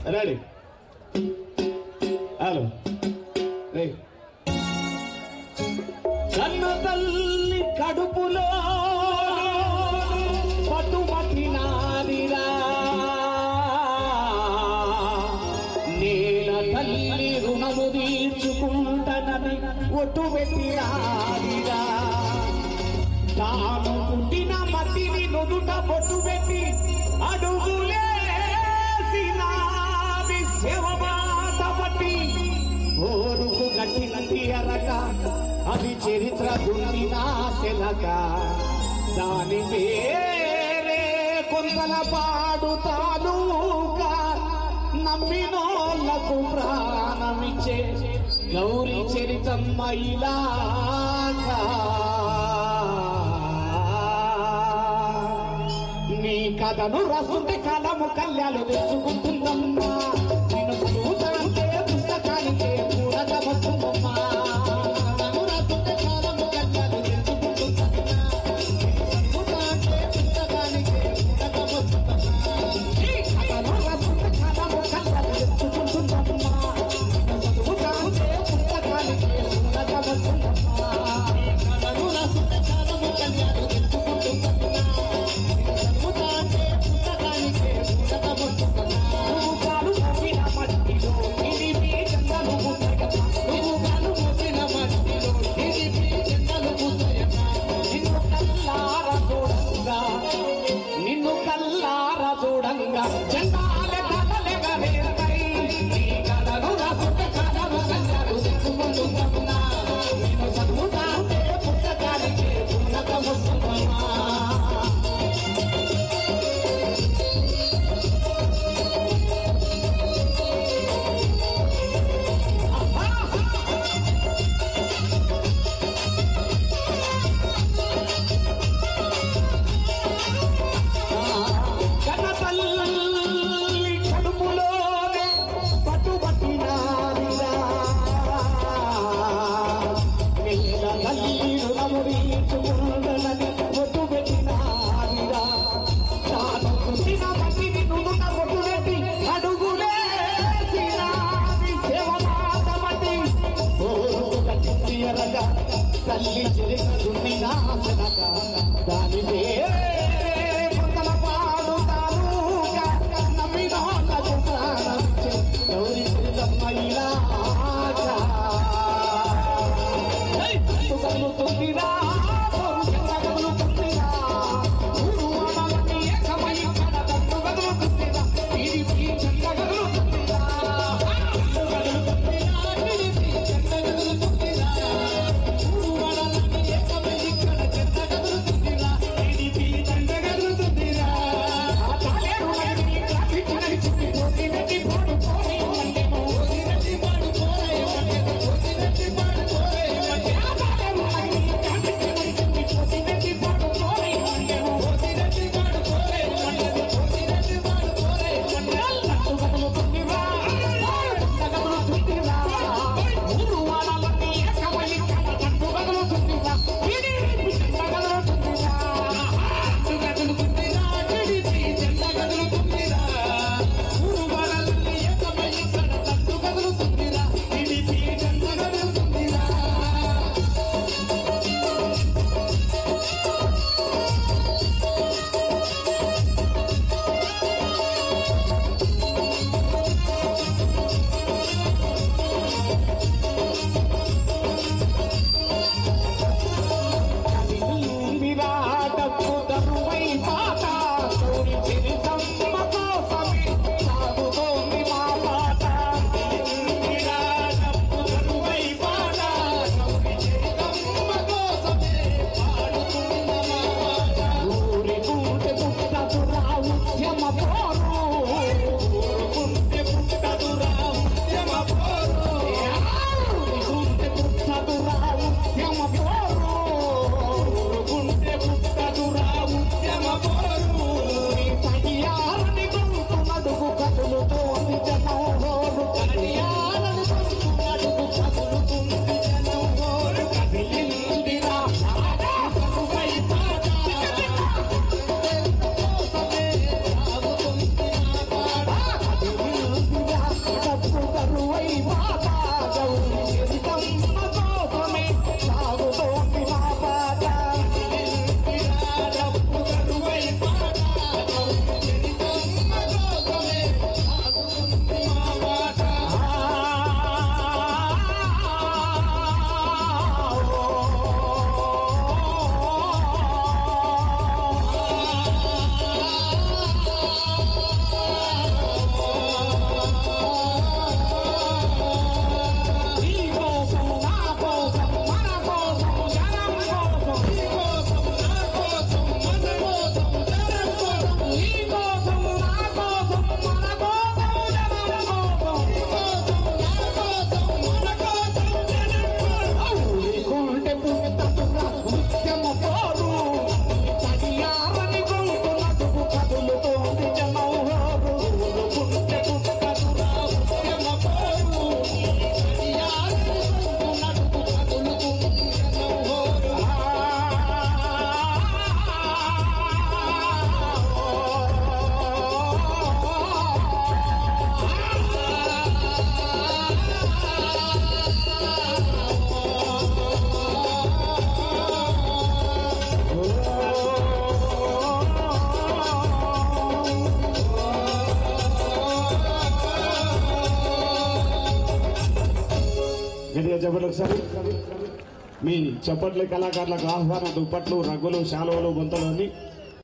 Ready hello రే కన్న తల్లి కడుపులో పట్టుమట్టినాదిరా నేల తల్లి రుణము తీర్చుకుంటనని ఒట్టు పెట్టినాదిరా తాను పుట్టిన మట్టిని నుదుట బొట్టు పెట్టి అడుగులేసినాది శివబాట పట్టి ఓరుకు గట్టినట్టి అరక అది చరిత్ర దున్నినా శెలక దాని పేరే కొంతల పాడుతానుక నమ్మినోళ్లకు ప్రాణమిచ్చే గౌరీ చరితమ్మ ఇలాగా నీ కథను రాస్తుంటే కాలము కళ్యాలు తెచ్చుకుంటుందమ్మా నేను చూస్తుంటే పుస్తకానికే పూరక వస్తుందమ్మా కథను రాస్తుంటే కాలము కళ్యాలు తెచ్చుకుంటుందమ్మా చూస్తుంటే పుస్తకానికే పూరక వస్తుందమ్మా నీ కథను రాస్తుంటే కాలము కళ్యాలు తెచ్చుకుంటుందమ్మా చూస్తుంటే పుస్తకానికే పూరక వస్తుందమ్మా కథను రాస్తుంటే కాలము కళ్యాలు తెచ్చుకుంటుందమ్మా నిన్ను కల్లారా చూడంగా చండాలే కలలెగరేస్తాయి నీ కథను రాసుంటే కాలము కళ్యాలు తెచ్చుకుంటున్నా నేను చదువుతాంటే పుస్తకానికి పూర్ణత వస్తుందమ్మా తల్లి చెరికదున్నా దాని కొంతల పాడుతానుగా నమ్మినోళ్ళకు ప్రాణమిచ్చే గౌరీ చరితమ్మ ఇలాగా కలుగుతుందిరా కలుగుతుందిరా మూడు వాడలన్నీ ఏకమై కడ కట్టు కదులుతుందిరా టీడీపీ జెండా కదులుతుందిరా కదులుతుందిరా గట్టిగా చెప్పండి ఒకసారి. మీ చప్పట్ల కళాకారులకు ఆహ్వాన దుప్పట్లు, రగ్గులు, శాలువలు, బొంతలు అన్ని